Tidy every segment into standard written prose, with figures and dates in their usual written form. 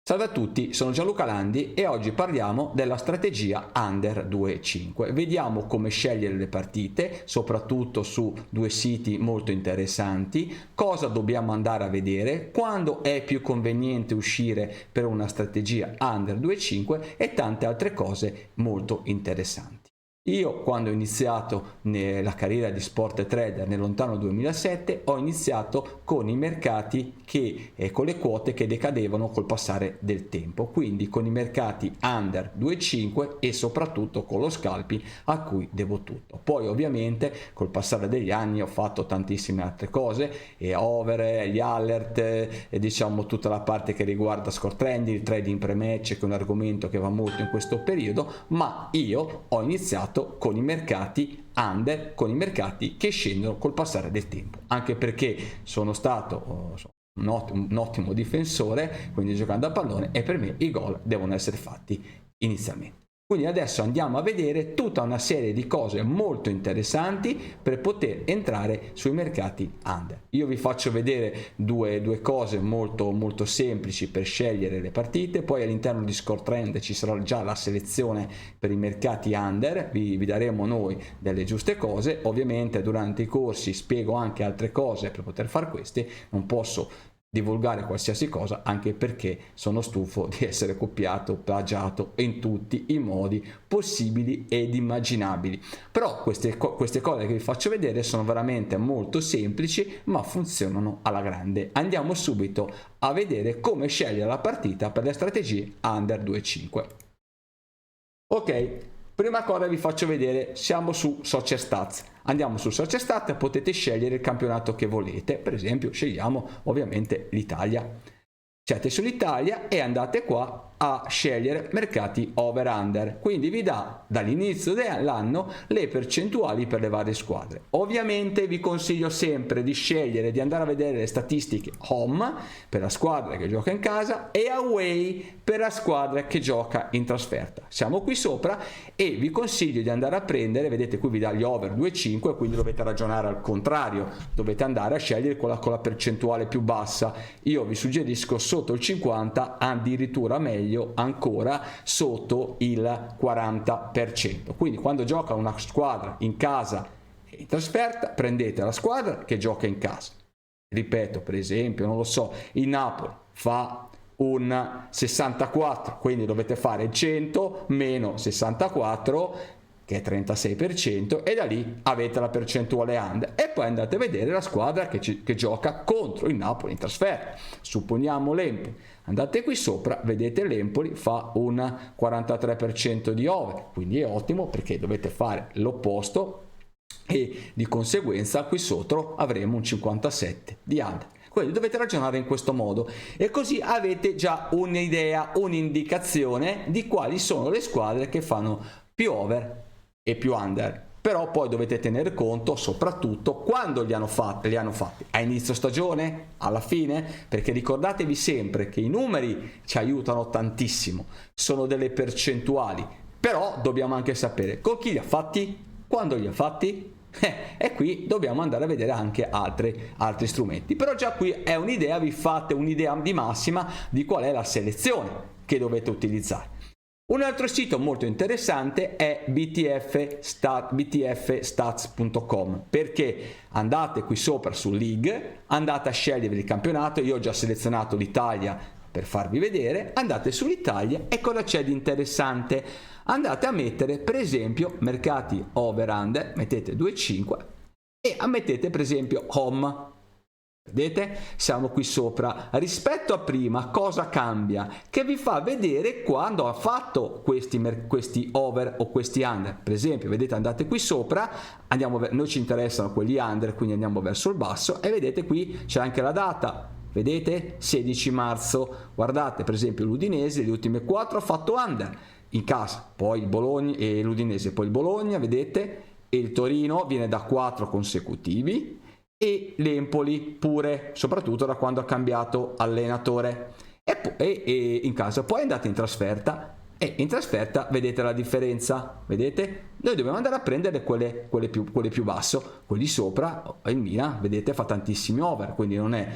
Salve a tutti, sono Gianluca Landi e oggi parliamo della strategia Under 2.5. Vediamo come scegliere le partite, soprattutto su due siti molto interessanti, cosa dobbiamo andare a vedere, quando è più conveniente uscire per una strategia Under 2.5 e tante altre cose molto interessanti. Io quando ho iniziato la carriera di sport trader nel lontano 2007 ho iniziato con i mercati con le quote che decadevano col passare del tempo, quindi con i mercati under 2.5 e soprattutto con lo scalping a cui devo tutto. Poi ovviamente col passare degli anni ho fatto tantissime altre cose, e over, gli alert, e diciamo tutta la parte che riguarda score trending, il trading pre-match, che è un argomento che va molto in questo periodo, ma io ho iniziato con i mercati under, con i mercati che scendono col passare del tempo, anche perché sono stato un ottimo difensore, quindi giocando a pallone, e per me i gol devono essere fatti inizialmente. Quindi adesso andiamo a vedere tutta una serie di cose molto interessanti per poter entrare sui mercati under. Io vi faccio vedere due cose molto semplici per scegliere le partite, poi all'interno di Score Trend ci sarà già la selezione per i mercati under, vi daremo noi delle giuste cose. Ovviamente durante i corsi spiego anche altre cose per poter fare queste, non posso divulgare qualsiasi cosa, anche perché sono stufo di essere copiato, plagiato in tutti i modi possibili ed immaginabili. Però queste cose che vi faccio vedere sono veramente molto semplici, ma funzionano alla grande. Andiamo subito a vedere come scegliere la partita per le strategie under 2.5. Ok, prima cosa vi faccio vedere, siamo su Social Stats. Andiamo su Social Stats, potete scegliere il campionato che volete. Per esempio scegliamo ovviamente l'Italia. Siete sull'Italia e andate qua a scegliere mercati over under, quindi vi dà dall'inizio dell'anno le percentuali per le varie squadre. Ovviamente vi consiglio sempre di scegliere di andare a vedere le statistiche home per la squadra che gioca in casa e away per la squadra che gioca in trasferta. Siamo qui sopra e vi consiglio di andare a prendere, vedete qui vi dà gli over 2.5, quindi dovete ragionare al contrario, dovete andare a scegliere quella con la percentuale più bassa. Io vi suggerisco sotto il 50, addirittura meglio ancora sotto il 40%. Quindi quando gioca una squadra in casa e in trasferta, prendete la squadra che gioca in casa. Ripeto, per esempio, non lo so, il Napoli fa un 64, quindi dovete fare 100 meno 64 che è 36%, e da lì avete la percentuale under, e poi andate a vedere la squadra che gioca contro il Napoli in trasferta. Supponiamo l'Empoli, andate qui sopra, vedete l'Empoli fa un 43% di over, quindi è ottimo perché dovete fare l'opposto e di conseguenza qui sotto avremo un 57 di under. Quindi dovete ragionare in questo modo e così avete già un'idea, un'indicazione di quali sono le squadre che fanno più over e più under. Però poi dovete tener conto soprattutto quando li hanno fatti a inizio stagione, alla fine, perché ricordatevi sempre che i numeri ci aiutano tantissimo, sono delle percentuali, però dobbiamo anche sapere con chi li ha fatti, quando li ha fatti, e qui dobbiamo andare a vedere anche altri strumenti. Però già qui è un'idea, vi fate un'idea di massima di qual è la selezione che dovete utilizzare. Un altro sito molto interessante è btfstats.com, perché andate qui sopra su League, andate a scegliere il campionato. Io ho già selezionato l'Italia per farvi vedere, andate sull'Italia e cosa c'è di interessante? Andate a mettere per esempio mercati over under, mettete 2.5 e mettete per esempio home. Vedete? Siamo qui sopra. Rispetto a prima cosa cambia? Che vi fa vedere quando ha fatto questi over o questi under. Per esempio, vedete, andate qui sopra, noi ci interessano quelli under, quindi andiamo verso il basso e vedete qui c'è anche la data. Vedete? 16 marzo. Guardate, per esempio l'Udinese, le ultime 4 ha fatto under in casa, poi il Bologna e l'Udinese, poi il Bologna, vedete? E il Torino viene da 4 consecutivi. E l'Empoli pure, soprattutto da quando ha cambiato allenatore, e in casa. Poi andate in trasferta e in trasferta vedete la differenza, vedete? Noi dobbiamo andare a prendere quelle più basso, quelli sopra. Il Milan, vedete, fa tantissimi over, quindi non è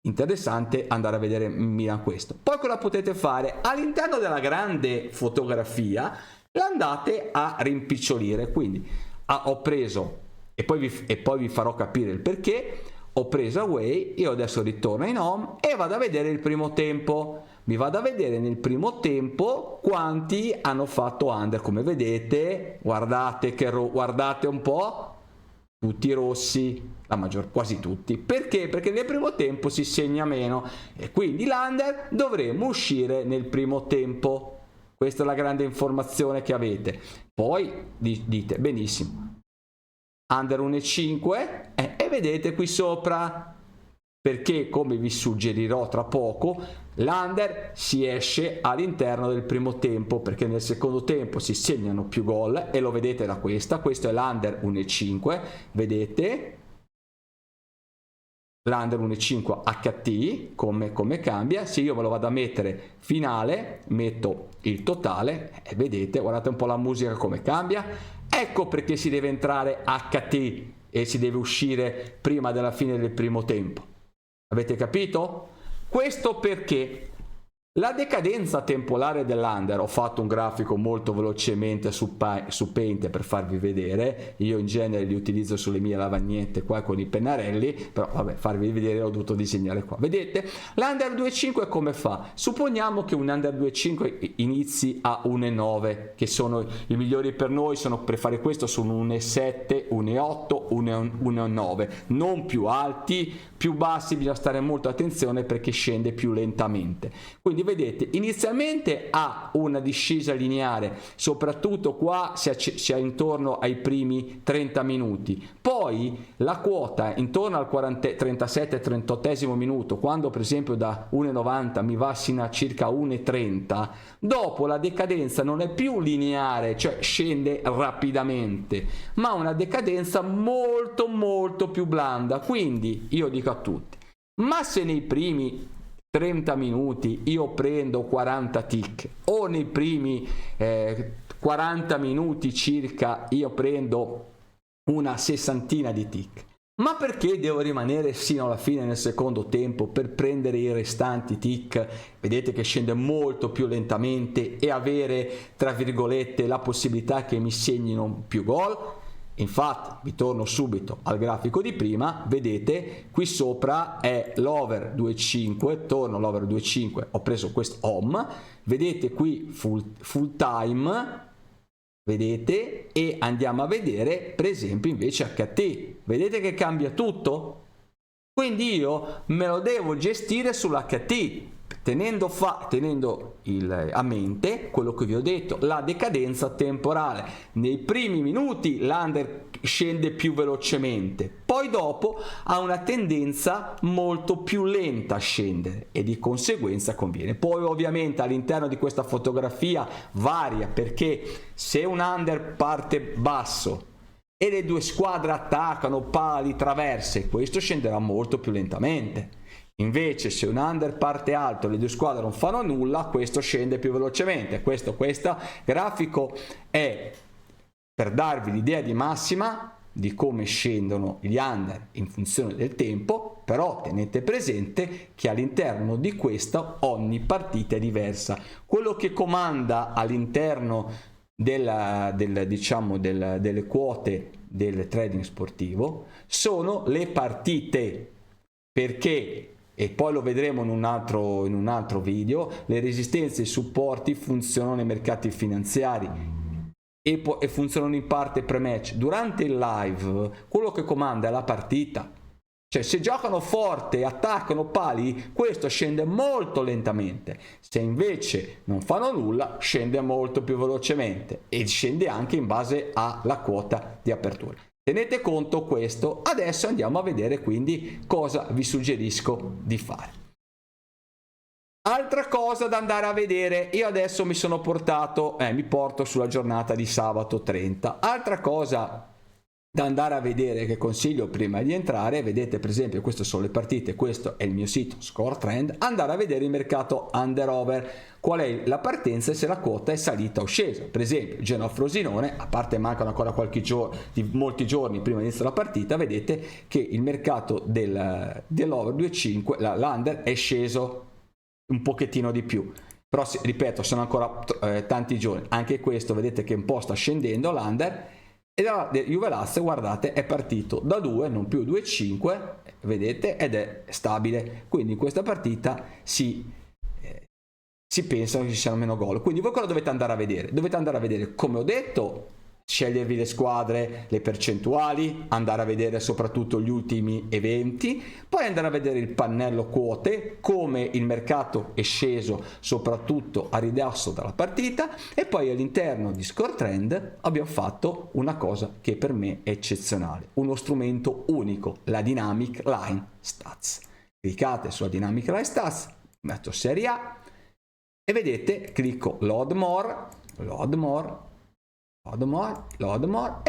interessante andare a vedere Milan questo. Poi cosa potete fare? All'interno della grande fotografia l'andate a rimpicciolire, quindi ho preso, e poi vi farò capire il perché, ho preso away, io adesso ritorno in home e vado a vedere il primo tempo. Mi vado a vedere nel primo tempo quanti hanno fatto under. Come vedete, guardate un po', tutti rossi, quasi tutti. Perché? Perché nel primo tempo si segna meno e quindi l'under dovremo uscire nel primo tempo. Questa è la grande informazione che avete. Poi dite benissimo, under 1,5 e vedete qui sopra, perché come vi suggerirò tra poco, l'under si esce all'interno del primo tempo, perché nel secondo tempo si segnano più gol e lo vedete da questo è l'under 1,5, vedete l'under 1,5 HT come cambia. Se io me lo vado a mettere finale, metto il totale e vedete, guardate un po' la musica come cambia. Ecco perché si deve entrare HT e si deve uscire prima della fine del primo tempo. Avete capito? Questo perché la decadenza temporale dell'under, ho fatto un grafico molto velocemente su Paint per farvi vedere, io in genere li utilizzo sulle mie lavagnette qua con i pennarelli, però vabbè, farvi vedere l'ho dovuto disegnare qua. Vedete? L'under 2,5 come fa? Supponiamo che un under 2,5 inizi a 1,9, che sono i migliori per noi, sono per fare questo sono 1,7, 1,8, 1,9, non più alti, più bassi bisogna stare molto attenzione perché scende più lentamente. Quindi vedete, inizialmente ha una discesa lineare, soprattutto qua si è intorno ai primi 30 minuti, poi la quota intorno al 37-38 minuto, quando per esempio da 1,90 mi va sino a circa 1,30, dopo la decadenza non è più lineare, cioè scende rapidamente, ma una decadenza molto più blanda. Quindi io dico a tutti, ma se nei primi 30 minuti io prendo 40 tick o nei primi 40 minuti circa io prendo una sessantina di tick, ma perché devo rimanere sino alla fine nel secondo tempo per prendere i restanti tick? Vedete che scende molto più lentamente e avere tra virgolette la possibilità che mi segnino più gol. Infatti vi torno subito al grafico di prima, vedete qui sopra è l'over 2,5, torno all'over 2,5, ho preso questo home, vedete qui full time, vedete, e andiamo a vedere per esempio invece HT, vedete che cambia tutto? Quindi io me lo devo gestire sull'HT, tenendo a mente quello che vi ho detto, la decadenza temporale. Nei primi minuti l'under scende più velocemente, poi dopo ha una tendenza molto più lenta a scendere e di conseguenza conviene. Poi ovviamente all'interno di questa fotografia varia, perché se un under parte basso e le due squadre attaccano pali traverse, questo scenderà molto più lentamente. Invece se un under parte alto e le due squadre non fanno nulla, questo scende più velocemente. Questo grafico è per darvi l'idea di massima di come scendono gli under in funzione del tempo, però tenete presente che all'interno di questa ogni partita è diversa. Quello che comanda all'interno delle quote del trading sportivo sono le partite, perché, e poi lo vedremo in un altro video, le resistenze e i supporti funzionano nei mercati finanziari e funzionano in parte pre-match. Durante il live quello che comanda è la partita, cioè se giocano forte, attaccano pali, questo scende molto lentamente, se invece non fanno nulla scende molto più velocemente e scende anche in base alla quota di apertura. Tenete conto questo. Adesso andiamo a vedere quindi cosa vi suggerisco di fare. Altra cosa da andare a vedere, io adesso mi porto sulla giornata di sabato 30. Altra cosa da andare a vedere, che consiglio prima di entrare. Vedete per esempio, queste sono le partite, questo è il mio sito Score Trend, andare a vedere il mercato under over, qual è la partenza e se la quota è salita o scesa. Per esempio Genoa Frosinone, a parte mancano ancora molti giorni prima di iniziare la partita, vedete che il mercato dell'over 2,5, l'under è sceso un pochettino di più, però ripeto, sono ancora tanti giorni. Anche questo vedete che un po' sta scendendo l'under, e la Juve Lazio, guardate, è partito da 2, non più 2,5, vedete, ed è stabile. Quindi in questa partita si pensa che ci siano meno gol. Quindi voi cosa dovete andare a vedere? Dovete andare a vedere, come ho detto, scegliervi le squadre, le percentuali, andare a vedere soprattutto gli ultimi eventi, poi andare a vedere il pannello quote, come il mercato è sceso soprattutto a ridosso dalla partita, e poi all'interno di Score Trend abbiamo fatto una cosa che per me è eccezionale, uno strumento unico, la Dynamic Line Stats. Cliccate sulla Dynamic Line Stats, metto Serie A e vedete, clicco Load More e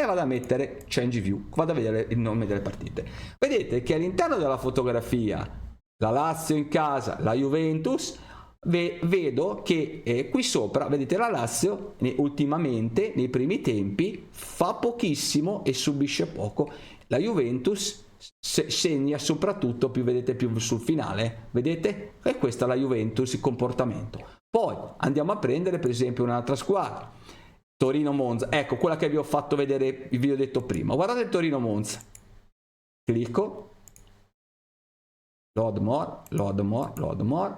vado a mettere Change View, vado a vedere il nome delle partite. Vedete che all'interno della fotografia la Lazio in casa, la Juventus, vedo che qui sopra, vedete, la Lazio ultimamente nei primi tempi fa pochissimo e subisce poco, la Juventus segna soprattutto vedete più sul finale, vedete? E questa è la Juventus, il comportamento. Poi andiamo a prendere per esempio un'altra squadra, Torino-Monza, ecco quella che vi ho fatto vedere, vi ho detto prima. Guardate il Torino-Monza, clicco Load more,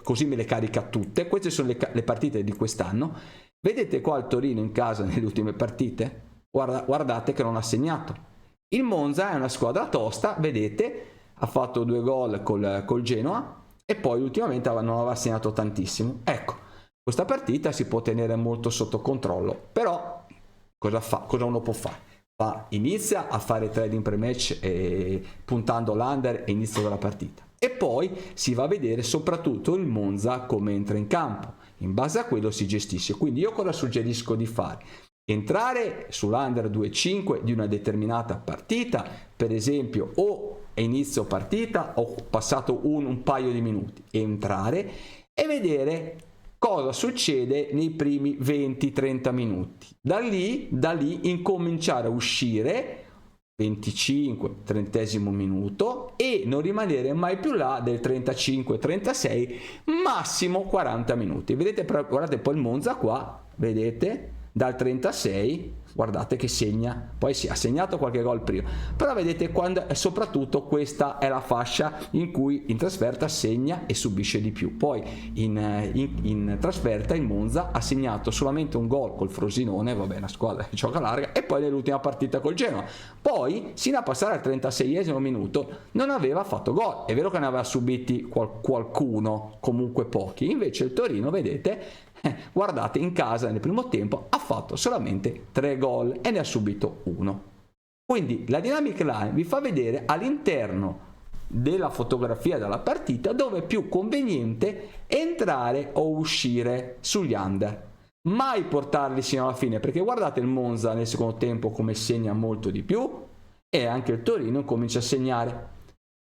così me le carica tutte. Queste sono le partite di quest'anno. Vedete qua il Torino in casa nelle ultime partite, guardate che non ha segnato. Il Monza è una squadra tosta, vedete, ha fatto 2 gol col Genoa e poi ultimamente non aveva segnato tantissimo. Ecco, questa partita si può tenere molto sotto controllo, però cosa uno può fare? Inizia a fare trading pre-match puntando l'under e inizio della partita, e poi si va a vedere soprattutto il Monza come entra in campo, in base a quello si gestisce. Quindi io cosa suggerisco di fare? Entrare sull'under 2,5 di una determinata partita, per esempio o a inizio partita o passato un paio di minuti, entrare e vedere cosa succede nei primi 20-30 minuti. Da lì incominciare a uscire 25-30 minuto e non rimanere mai più là del 35-36, massimo 40 minuti. Vedete, guardate poi il Monza qua, vedete, dal 36 guardate che segna, poi sì, ha segnato qualche gol prima, però vedete quando soprattutto questa è la fascia in cui in trasferta segna e subisce di più. Poi in trasferta il Monza ha segnato solamente un gol col Frosinone, vabbè, una squadra che gioca larga, e poi nell'ultima partita col Genoa. Poi sino a passare al 36esimo minuto non aveva fatto gol. È vero che ne aveva subiti qualcuno, comunque pochi, invece il Torino, vedete, guardate, in casa nel primo tempo ha fatto solamente 3 gol e ne ha subito 1. Quindi la Dynamic Line vi fa vedere all'interno della fotografia della partita dove è più conveniente entrare o uscire sugli under, mai portarli sino alla fine, perché guardate il Monza nel secondo tempo come segna molto di più e anche il Torino comincia a segnare.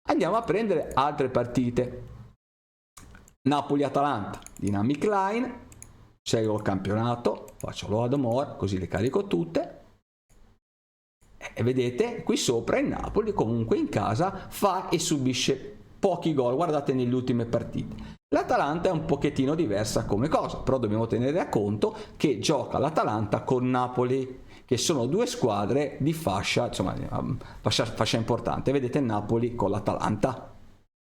Andiamo a prendere altre partite. Napoli-Atalanta, Dynamic Line, scelgo il campionato, faccio Load More, così le carico tutte, e vedete qui sopra il Napoli comunque in casa fa e subisce pochi gol, guardate nelle ultime partite. L'Atalanta è un pochettino diversa come cosa, però dobbiamo tenere a conto che gioca l'Atalanta con Napoli, che sono due squadre di fascia, insomma, fascia importante. Vedete il Napoli con l'Atalanta.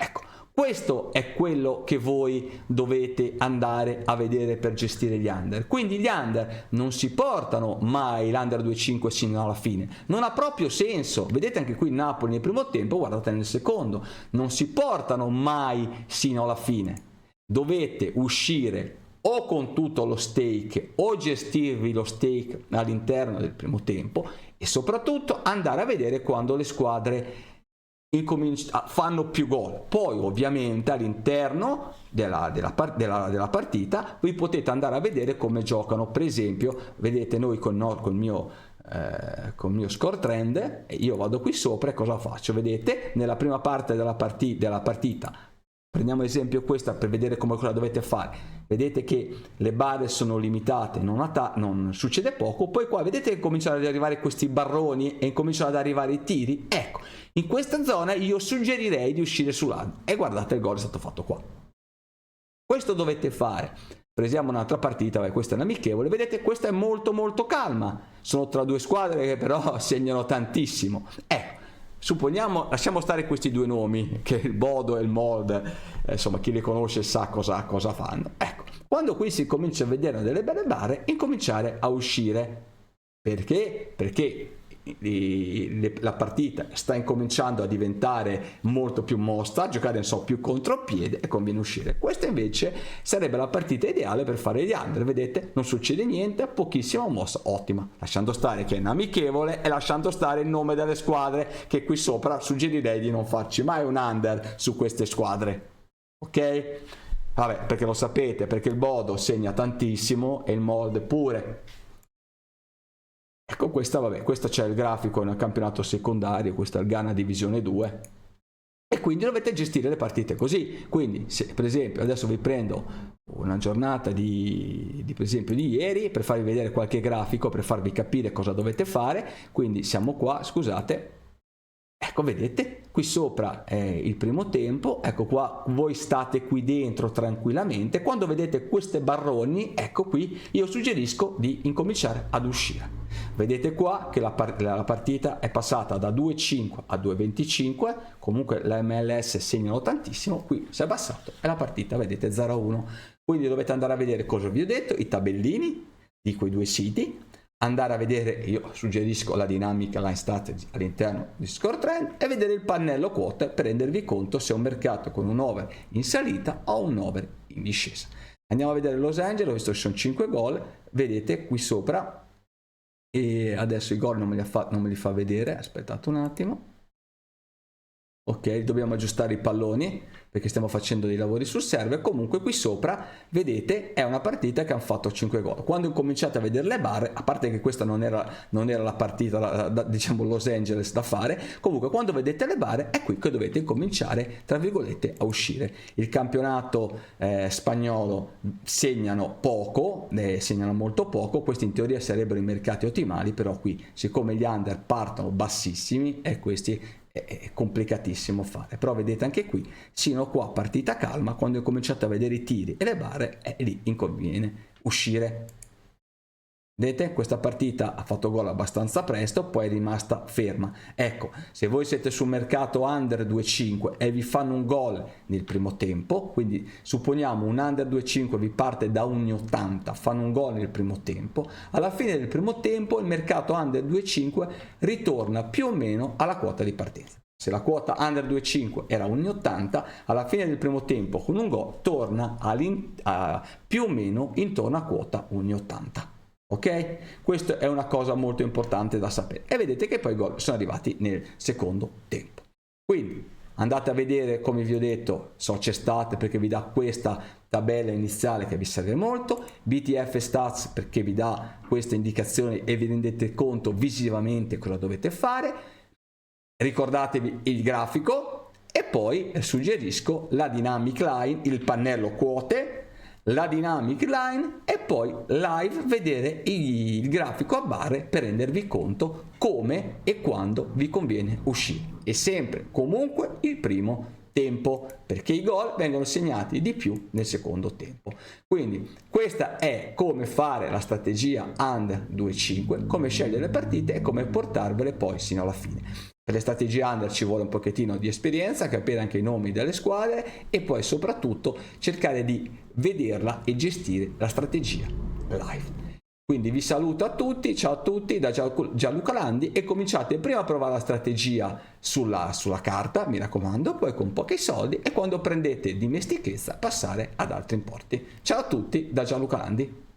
Ecco, questo è quello che voi dovete andare a vedere per gestire gli under. Quindi gli under non si portano mai l'under 2,5 sino alla fine, non ha proprio senso. Vedete anche qui il Napoli nel primo tempo, guardate nel secondo, non si portano mai sino alla fine. Dovete uscire o con tutto lo stake o gestirvi lo stake all'interno del primo tempo, e soprattutto andare a vedere quando le squadre fanno più gol. Poi ovviamente all'interno della partita vi potete andare a vedere come giocano. Per esempio vedete noi con il mio il mio score trend, e io vado qui sopra e cosa faccio? Vedete, nella prima parte della partita, prendiamo esempio questa per vedere come la dovete fare. Vedete che le barre sono limitate, non succede poco. Poi qua vedete che cominciano ad arrivare questi barroni e cominciano ad arrivare i tiri. Ecco, in questa zona io suggerirei di uscire sull'under, e guardate, il gol è stato fatto qua. Questo dovete fare. Presiamo un'altra partita, questa è un'amichevole. Vedete, questa è molto molto calma. Sono tra due squadre che però segnano tantissimo. Ecco, supponiamo, lasciamo stare questi due nomi, che il Bodo e il Molde, insomma chi li conosce sa cosa fanno. Ecco, quando qui si comincia a vedere delle belle barre, incominciare a uscire. Perché? Perché la partita sta incominciando a diventare molto più mostra, a giocare più contropiede, e conviene uscire. Questa invece sarebbe la partita ideale per fare gli under. Vedete, non succede niente, pochissima mossa, ottima, lasciando stare che è un'amichevole e lasciando stare il nome delle squadre, che qui sopra suggerirei di non farci mai un under su queste squadre, ok? Vabbè, perché lo sapete, perché il Bodo segna tantissimo e il Molde pure. Ecco, questa c'è il grafico nel campionato secondario, questa è il Ghana Divisione 2, e quindi dovete gestire le partite così. Quindi se per esempio adesso vi prendo una giornata per esempio di ieri, per farvi vedere qualche grafico, per farvi capire cosa dovete fare. Quindi siamo qua, scusate, ecco, vedete, qui sopra è il primo tempo, ecco qua, voi state qui dentro tranquillamente. Quando vedete queste barroni, ecco qui, io suggerisco di incominciare ad uscire. Vedete qua che la partita è passata da 2,5 a 2,25, comunque la MLS segnano tantissimo, qui si è abbassato e la partita, vedete, 0-1. Quindi dovete andare a vedere cosa vi ho detto, i tabellini di quei due siti, andare a vedere, io suggerisco la dinamica line strategy all'interno di score trend, e vedere il pannello quote per rendervi conto se è un mercato con un over in salita o un over in discesa. Andiamo a vedere Los Angeles, visto che sono 5 gol, vedete qui sopra, e adesso i gol non me li fa vedere, aspettate un attimo. Ok, dobbiamo aggiustare i palloni perché stiamo facendo dei lavori sul server. Comunque qui sopra vedete è una partita che hanno fatto 5 gol. Quando incominciate a vedere le barre, a parte che questa non era la partita diciamo Los Angeles da fare, comunque quando vedete le barre è qui che dovete incominciare tra virgolette a uscire. Il campionato spagnolo segnano poco, segnano molto poco. Questi in teoria sarebbero i mercati ottimali, però qui siccome gli under partono bassissimi e questi è complicatissimo fare. Però vedete anche qui, sino qua partita calma, quando cominciate a vedere i tiri e le barre è lì inconviene uscire. Vedete, questa partita ha fatto gol abbastanza presto, poi è rimasta ferma. Ecco, se voi siete sul mercato under 2,5 e vi fanno un gol nel primo tempo, quindi supponiamo un under 2,5 vi parte da 1,80, fanno un gol nel primo tempo, alla fine del primo tempo il mercato under 2,5 ritorna più o meno alla quota di partenza. Se la quota under 2,5 era 1,80, alla fine del primo tempo con un gol torna più o meno intorno a quota 1,80. Ok? Questa è una cosa molto importante da sapere. E vedete che poi i gol sono arrivati nel secondo tempo. Quindi andate a vedere, come vi ho detto, Social Stat perché vi dà questa tabella iniziale che vi serve molto, BTF Stats perché vi dà queste indicazioni e vi rendete conto visivamente cosa dovete fare. Ricordatevi il grafico e poi suggerisco la dynamic line, il pannello quote, la dynamic line e poi live vedere il grafico a barre per rendervi conto come e quando vi conviene uscire, e sempre comunque il primo tempo perché i gol vengono segnati di più nel secondo tempo. Quindi questa è come fare la strategia under 2,5, come scegliere le partite e come portarvele poi sino alla fine. Per le strategie under ci vuole un pochettino di esperienza, capire anche i nomi delle squadre e poi soprattutto cercare di vederla e gestire la strategia live. Quindi vi saluto a tutti, ciao a tutti da Gianluca Landi, e cominciate prima a provare la strategia sulla carta, mi raccomando, poi con pochi soldi, e quando prendete dimestichezza passare ad altri importi. Ciao a tutti da Gianluca Landi.